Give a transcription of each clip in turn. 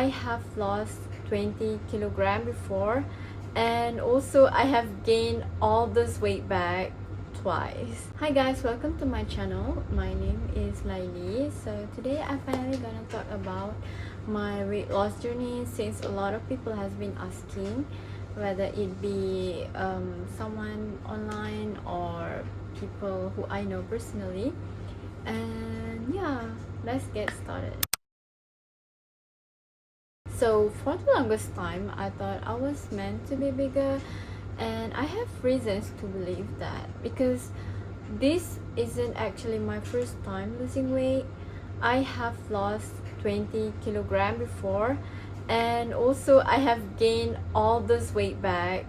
I have lost 20 kilograms before, and also I have gained all this weight back twice. Hi guys, welcome to my channel. My name is Laili. So today I finally gonna talk about my weight loss journey, since a lot of people has been asking, whether it be someone online or people who I know personally. And yeah, let's get started. So for the longest time, I thought I was meant to be bigger, and I have reasons to believe that, because this isn't actually my first time losing weight. I have lost 20 kilograms before, and also I have gained all this weight back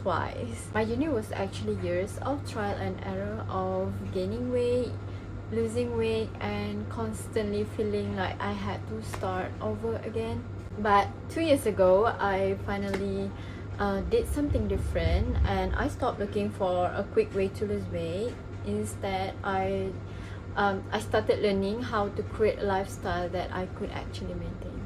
twice. My journey was actually years of trial and error of gaining weight, losing weight, and constantly feeling like I had to start over again. But 2 years ago, I finally did something different, and I stopped looking for a quick way to lose weight. Instead, I started learning how to create a lifestyle that I could actually maintain.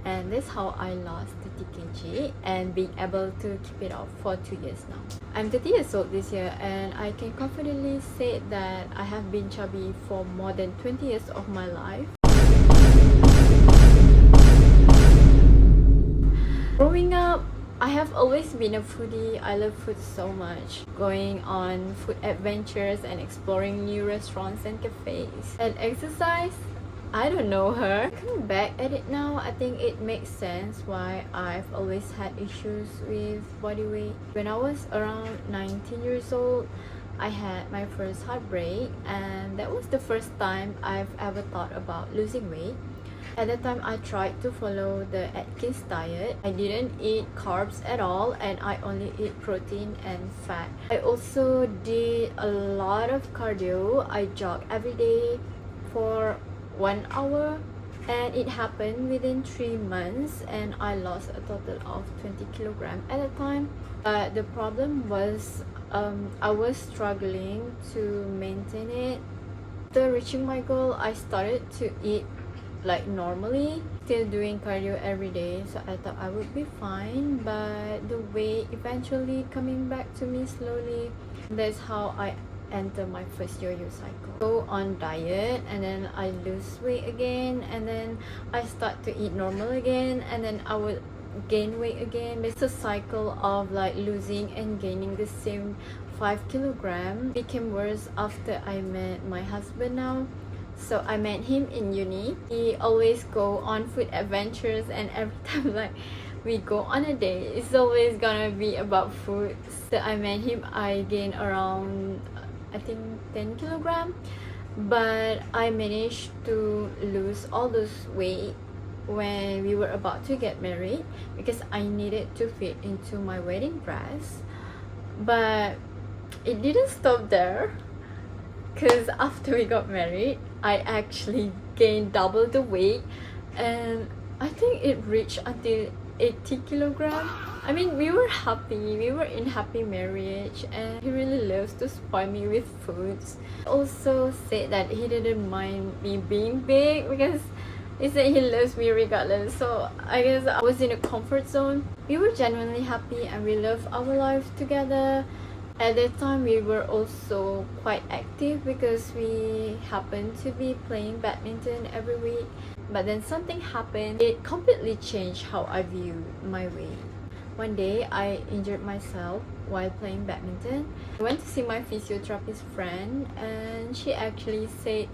And that's how I lost 30 kg and being able to keep it off for 2 years now. I'm 30 years old this year, and I can confidently say that I have been chubby for more than 20 years of my life. Growing up, I have always been a foodie. I love food so much. Going on food adventures and exploring new restaurants and cafes. And exercise, I don't know her. Looking back at it now, I think it makes sense why I've always had issues with body weight. When I was around 19 years old, I had my first heartbreak, and that was the first time I've ever thought about losing weight. At that time, I tried to follow the Atkins diet. I didn't eat carbs at all, and I only eat protein and fat. I also did a lot of cardio. I jogged every day for 1 hour, and it happened within 3 months, and I lost a total of 20 kilograms at the time. But the problem was I was struggling to maintain it. After reaching my goal, I started to eat like normally, still doing cardio every day, so I thought I would be fine. But the weight eventually coming back to me slowly. That's how I enter my first yo-yo cycle. Go on diet, and then I lose weight again, and then I start to eat normal again, and then I would gain weight again. It's a cycle of like losing and gaining the same 5 kilograms. It became worse after I met my husband now. So I met him in uni. He always go on food adventures, and every time like we go on a date, it's always gonna be about food. So I met him, I gained around I think 10 kilograms, but I managed to lose all those weight when we were about to get married, because I needed to fit into my wedding dress. But it didn't stop there, because after we got married, I actually gained double the weight, and I think it reached until 80 kilograms. I mean, we were happy, we were in happy marriage, and he really loves to spoil me with foods. He also said that he didn't mind me being big, because he said he loves me regardless. So I guess I was in a comfort zone. We were genuinely happy, and we loved our life together. At that time, we were also quite active, because we happened to be playing badminton every week. But then something happened. It completely changed how I viewed my weight. One day, I injured myself while playing badminton. I went to see my physiotherapist friend, and she actually said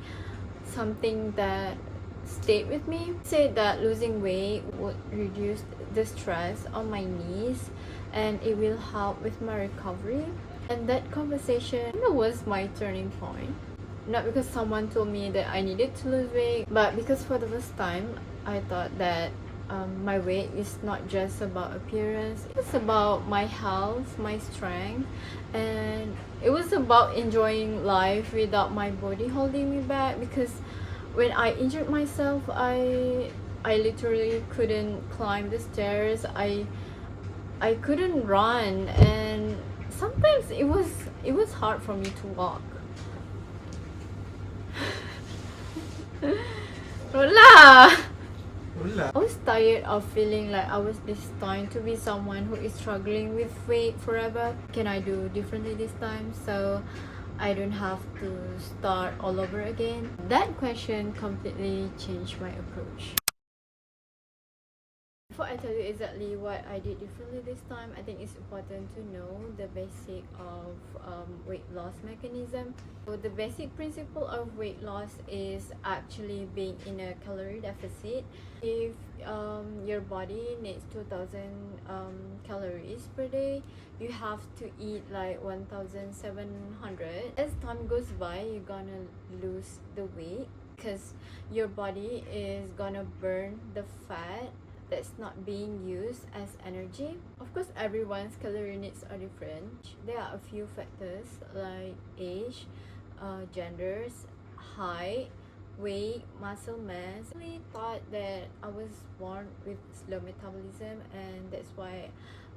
something that stayed with me. She said that losing weight would reduce the stress on my knees, and it will help with my recovery. And that conversation was my turning point. Not because someone told me that I needed to lose weight, but because for the first time, I thought that my weight is not just about appearance. It's about my health, my strength, and it was about enjoying life without my body holding me back. Because when I injured myself, I literally couldn't climb the stairs. I couldn't run, and sometimes it was hard for me to walk. Lola! I was tired of feeling like I was destined to be someone who is struggling with weight forever. Can I do differently this time so I don't have to start all over again? That question completely changed my approach. Before I tell you exactly what I did differently this time, I think it's important to know the basic of weight loss mechanism. So the basic principle of weight loss is actually being in a calorie deficit. If your body needs 2000 calories per day, you have to eat like 1700. As time goes by, you're gonna lose the weight because your body is gonna burn the fat that's not being used as energy. Of course, everyone's calorie needs are different. There are a few factors like age, genders, height, weight, muscle mass. I really thought that I was born with slow metabolism, and that's why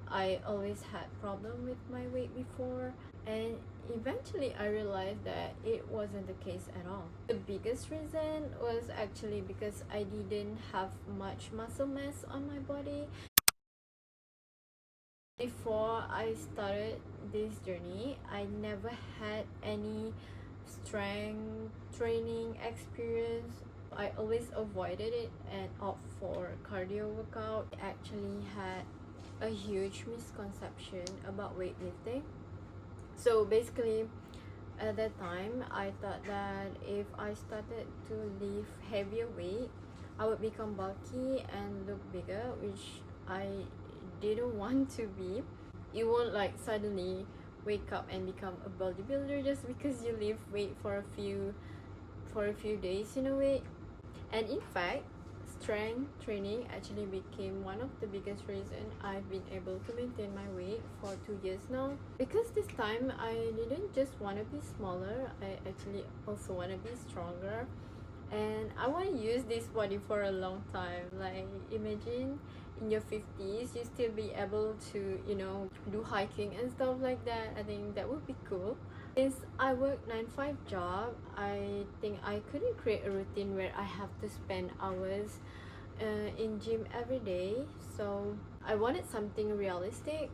I always had problem with my weight before. And eventually I realized that it wasn't the case at all. The biggest reason was actually because I didn't have much muscle mass on my body. Before I started this journey, I never had any strength training experience. I always avoided it and opt for cardio workout. I actually had a huge misconception about weightlifting. So basically, at that time, I thought that if I started to lift heavier weight, I would become bulky and look bigger, which I didn't want to be. You won't like suddenly wake up and become a bodybuilder just because you lift weight for a few days in a week. And in fact, strength training actually became one of the biggest reasons I've been able to maintain my weight for 2 years now. Because this time I didn't just want to be smaller, I actually also want to be stronger. And I want to use this body for a long time. Like, imagine in your 50s you still be able to, do hiking and stuff like that. I think that would be cool. Since I work 9-5 job, I think I couldn't create a routine where I have to spend hours in gym every day. So I wanted something realistic.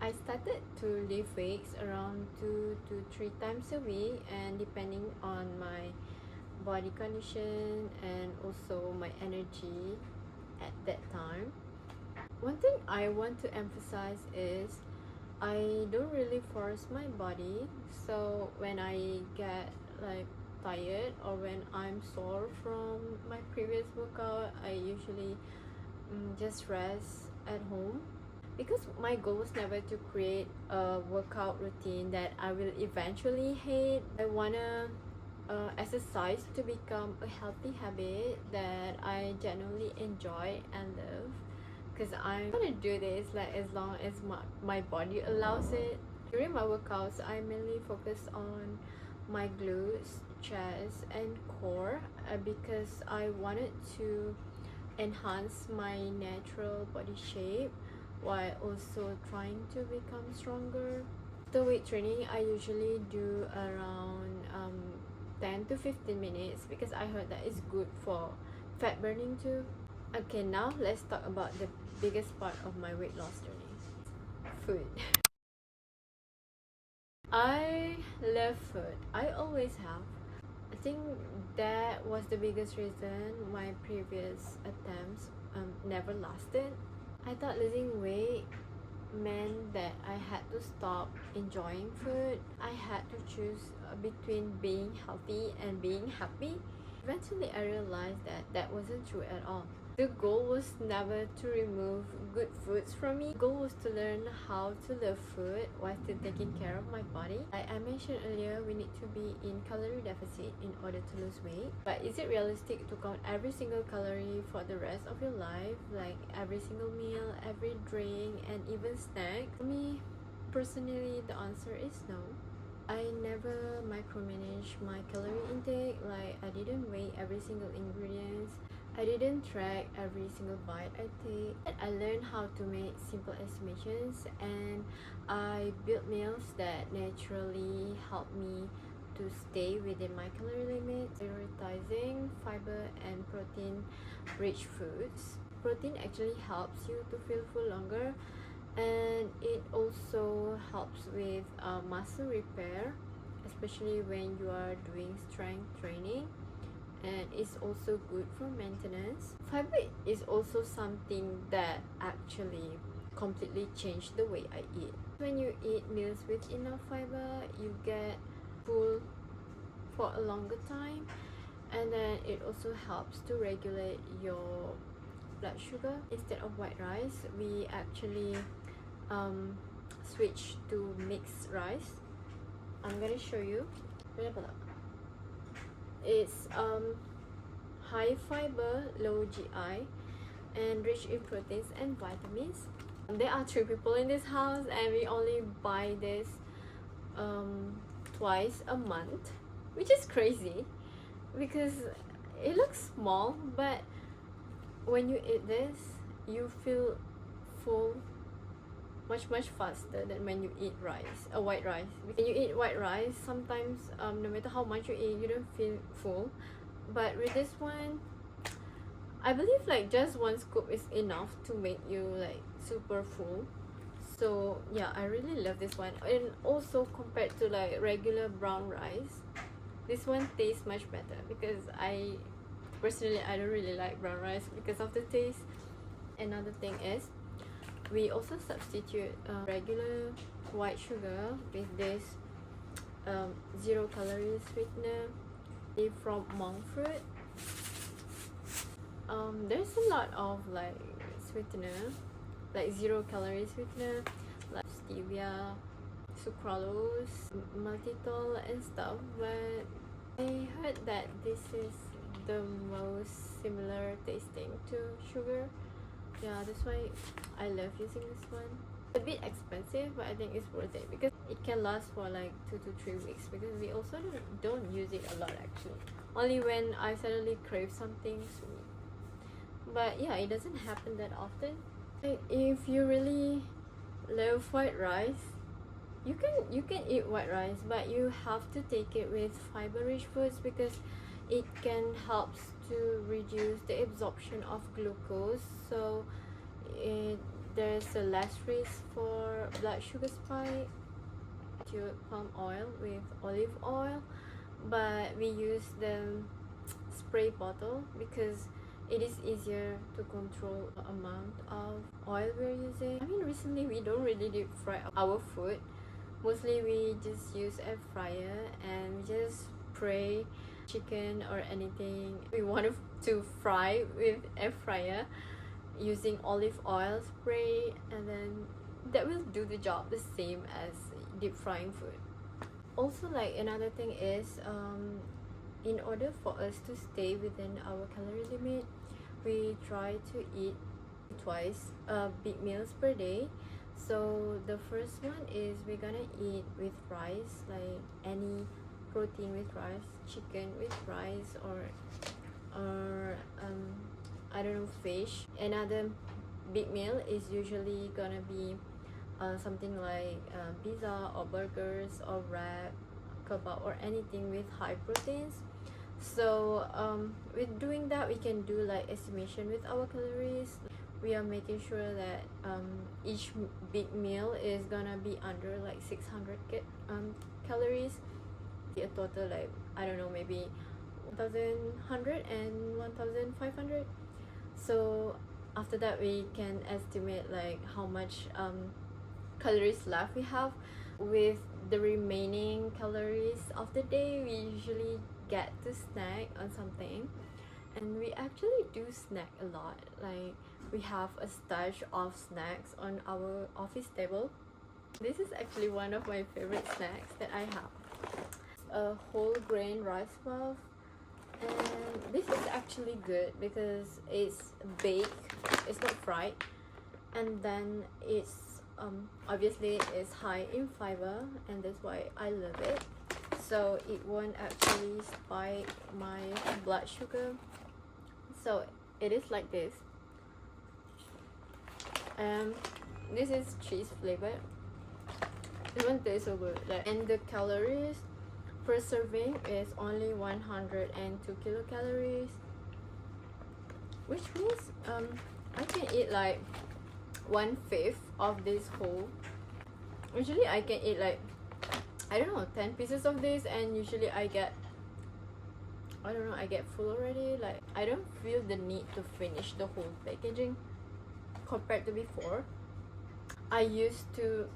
I started to lift weights around 2 to 3 times a week, and depending on my body condition and also my energy at that time. One thing I want to emphasize is I don't really force my body. So when I get like tired or when I'm sore from my previous workout, I usually just rest at home, because my goal was never to create a workout routine that I will eventually hate. I wanna exercise to become a healthy habit that I genuinely enjoy and love, because I'm gonna do this like as long as my body allows it. During my workouts, I mainly focus on my glutes, chest and core, because I wanted to enhance my natural body shape while also trying to become stronger. The weight training I usually do around 10 to 15 minutes, because I heard that it's good for fat burning too. Okay, now let's talk about the biggest part of my weight loss journey: food. I love food. I always have. I think that was the biggest reason my previous attempts never lasted. I thought losing weight meant that I had to stop enjoying food. I had to choose between being healthy and being happy. Eventually, I realized that that wasn't true at all. The goal was never to remove good foods from me. The goal was to learn how to love food while still taking care of my body. Like I mentioned earlier, we need to be in calorie deficit in order to lose weight. But is it realistic to count every single calorie for the rest of your life? Like every single meal, every drink, and even snack? For me, personally, the answer is no. I never micromanage my calorie intake. Like I didn't weigh every single ingredients. I didn't track every single bite I take. I learned how to make simple estimations, and I built meals that naturally help me to stay within my calorie limit, prioritizing fiber and protein rich foods. Protein actually helps you to feel full longer, and it also helps with muscle repair, especially when you are doing strength training, and it's also good for maintenance. Fiber is also something that actually completely changed the way I eat. When you eat meals with enough fiber, you get full for a longer time, and then it also helps to regulate your blood sugar. Instead of white rice, we actually switch to mixed rice. I'm gonna show you. It's high fiber, low GI, and rich in proteins and vitamins. There are 3 people in this house, and we only buy this twice a month, which is crazy because it looks small, but when you eat this, you feel full much faster than when you eat rice, white rice. When you eat white rice, sometimes no matter how much you eat, you don't feel full. But with this one, I believe like just 1 scoop is enough to make you like super full. So yeah, I really love this one. And also compared to like regular brown rice, this one tastes much better because I personally I don't really like brown rice because of the taste. Another thing is we also substitute regular white sugar with this 0 calorie sweetener from monk fruit. There's a lot of like sweetener, like 0 calorie sweetener, like stevia, sucralose, maltitol and stuff, but I heard that this is the most similar tasting to sugar. Yeah, that's why I love using this one. A bit expensive, but I think it's worth it because it can last for like 2 to 3 weeks, because we also don't use it a lot actually, only when I suddenly crave something sweet. But yeah, it doesn't happen that often. If you really love white rice, you can eat white rice, but you have to take it with fiber rich foods because it can help to reduce the absorption of glucose, so there's a less risk for blood sugar spike. Palm oil with olive oil, but we use the spray bottle because it is easier to control the amount of oil we're using. I mean, recently we don't really deep fry our food. Mostly we just use air fryer and we just spray chicken or anything we want to fry with air fryer using olive oil spray, and then that will do the job the same as deep frying food. Also, like another thing is in order for us to stay within our calorie limit, we try to eat twice big meals per day. So the first one is we're gonna eat with rice, like any protein with rice, chicken with rice, or I don't know, fish. Another big meal is usually gonna be something like pizza or burgers or wrap, kebab, or anything with high proteins. So with doing that, we can do like estimation with our calories. We are making sure that each big meal is gonna be under like 600 calories. A total like, I don't know, maybe 1100 and 1500. So after that, we can estimate like how much calories left we have. With the remaining calories of the day, we usually get to snack on something, and we actually do snack a lot. Like we have a stash of snacks on our office table. This is actually one of my favorite snacks that I have. A whole grain rice puff, and this is actually good because it's baked, it's not fried, and then it's obviously it's high in fiber, and that's why I love it. So it won't actually spike my blood sugar. So it is like this. This is cheese flavored. It won't taste so good. And the calories per serving is only 102 kilocalories, which means I can eat like 1/5 of this whole. Usually I can eat like, I don't know, 10 pieces of this, and usually I get full already. Like, I don't feel the need to finish the whole packaging compared to before. I used to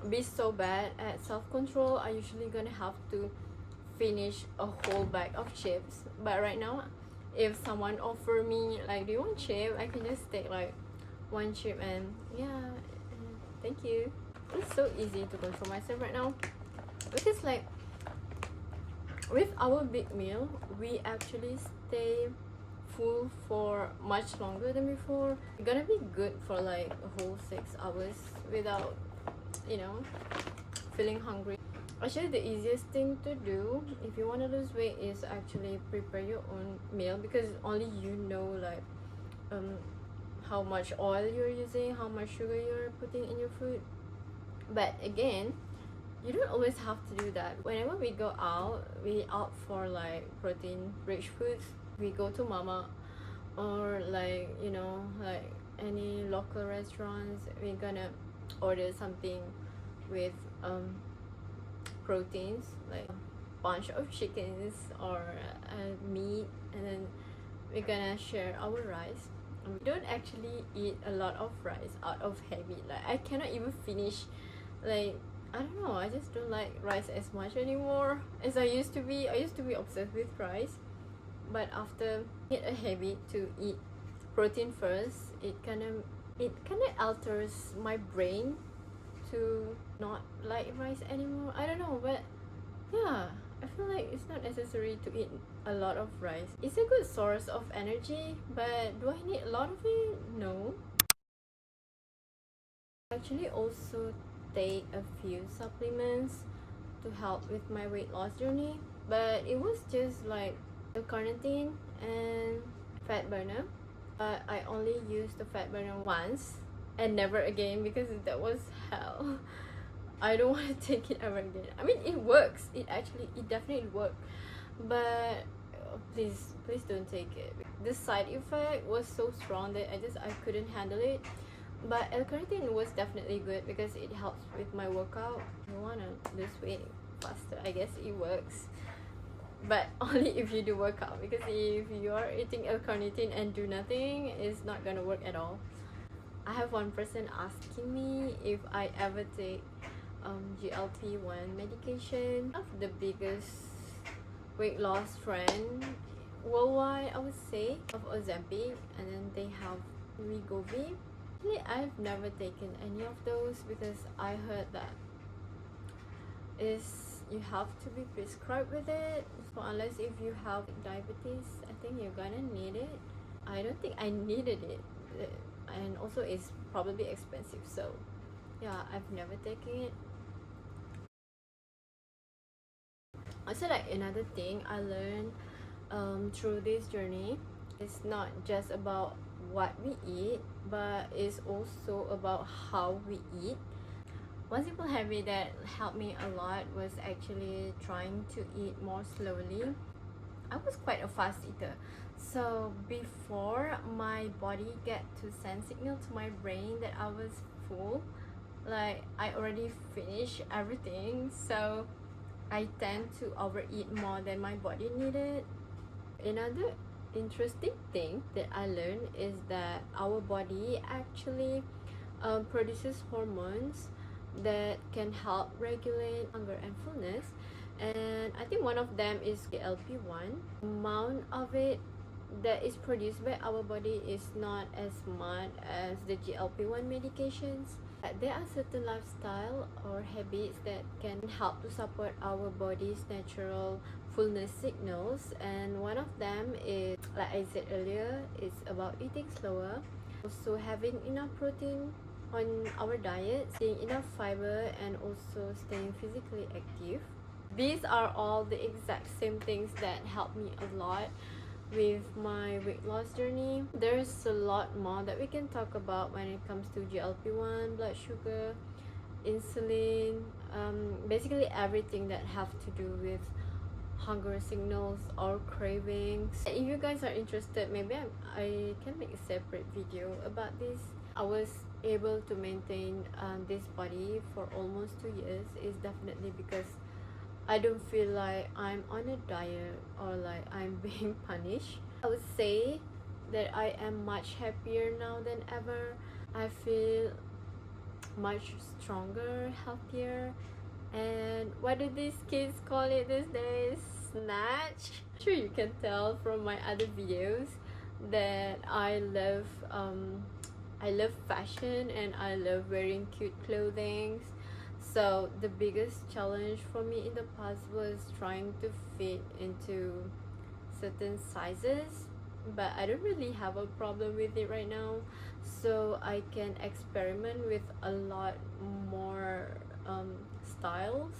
be so bad at self-control. I usually gonna have to finish a whole bag of chips, but right now if someone offer me like, do you want chip, I can just take like one chip and yeah, thank you. It's so easy to control myself right now, because like with our big meal we actually stay full for much longer than before. We're gonna be good for like a whole 6 hours without, you know, feeling hungry. Actually, the easiest thing to do if you want to lose weight is actually prepare your own meal, because only you know like how much oil you're using, how much sugar you're putting in your food. But again, you don't always have to do that. Whenever we go out, we opt for like protein rich foods. We go to mama or like, you know, like any local restaurants, we're gonna order something with proteins, like a bunch of chickens or meat, and then we're gonna share our rice. We don't actually eat a lot of rice out of habit. Like, I cannot even finish, like, I don't know, I just don't like rice as much anymore as I used to be. I used to be obsessed with rice, but after it a habit to eat protein first, it kind of alters my brain to not like rice anymore. I don't know, but yeah, I feel like it's not necessary to eat a lot of rice. It's a good source of energy, but do I need a lot of it? No. I actually also take a few supplements to help with my weight loss journey, but it was just like the carnitine and fat burner. But I only used the fat burner once and never again, because that was hell. I don't want to take it ever again. I mean, it works. It definitely worked, but please don't take it. The side effect was so strong that I couldn't handle it. But L-carnitine was definitely good because it helps with my workout. You wanna lose weight faster, I guess it works, but only if you do workout, because if you are eating L-carnitine and do nothing, it's not gonna work at all. I have one person asking me if I ever take GLP-1 medication. Of the biggest weight loss trend worldwide, I would say, of ozempic, and then they have Wegovy. Actually, I've never taken any of those because I heard that you have to be prescribed with it. So unless if you have diabetes, I think you're gonna need it. I don't think I needed it, and also it's probably expensive, so yeah, I've never taken it. Also, like, another thing I learned through this journey, it's not just about what we eat, but it's also about how we eat. One simple habit that helped me a lot was actually trying to eat more slowly. I was quite a fast eater, so before my body get to send signal to my brain that I was full, like, I already finished everything, so I tend to overeat more than my body needed. Another interesting thing that I learned is that our body actually produces hormones that can help regulate hunger and fullness, and I think one of them is GLP-1. Amount of it that is produced by our body is not as much as the GLP-1 medications. There are certain lifestyle or habits that can help to support our body's natural fullness signals, and one of them is, like I said earlier, it's about eating slower, also having enough protein on our diet, staying enough fiber, and also staying physically active. These are all the exact same things that help me a lot with my weight loss journey. There's a lot more that we can talk about when it comes to GLP-1, blood sugar, insulin, basically everything that have to do with hunger signals or cravings. If you guys are interested, maybe I can make a separate video about this. I was able to maintain this body for almost 2 years is definitely because I don't feel like I'm on a diet or like I'm being punished. I would say that I am much happier now than ever. I feel much stronger, healthier, and what do these kids call it these days? Snatch. Sure, you can tell from my other videos that I love fashion and I love wearing cute clothing. So the biggest challenge for me in the past was trying to fit into certain sizes, but I don't really have a problem with it right now, so I can experiment with a lot more styles.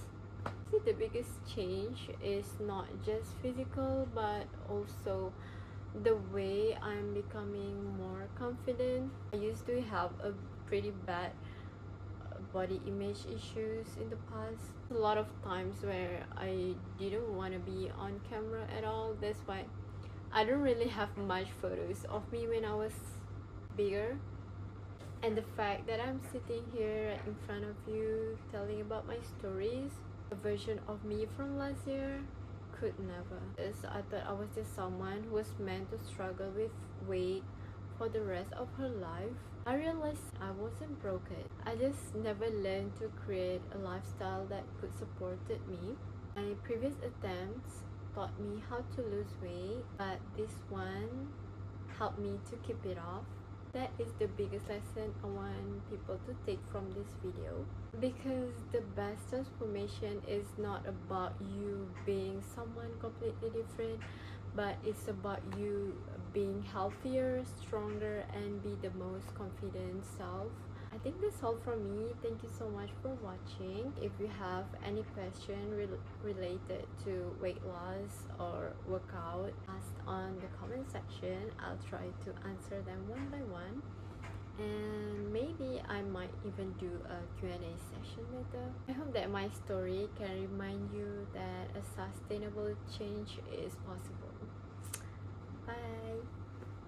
See, the biggest change is not just physical but also the way I'm becoming more confident. I used to have a pretty bad body image issues in the past. A lot of times where I didn't want to be on camera at all. That's why I don't really have much photos of me when I was bigger. And the fact that I'm sitting here in front of you telling about my stories, a version of me from last year could never. Because I thought I was just someone who was meant to struggle with weight for the rest of her life. I realized I wasn't broken. I just never learned to create a lifestyle that could support me. My previous attempts taught me how to lose weight, but this one helped me to keep it off. That is the biggest lesson I want people to take from this video, because the best transformation is not about you being someone completely different, but it's about you being healthier, stronger, and be the most confident self. I think that's all from me. Thank you so much for watching. If you have any question related to weight loss or workout, ask on the comment section. I'll try to answer them one by one. And maybe I might even do a Q&A session later. I hope that my story can remind you that a sustainable change is possible. Bye!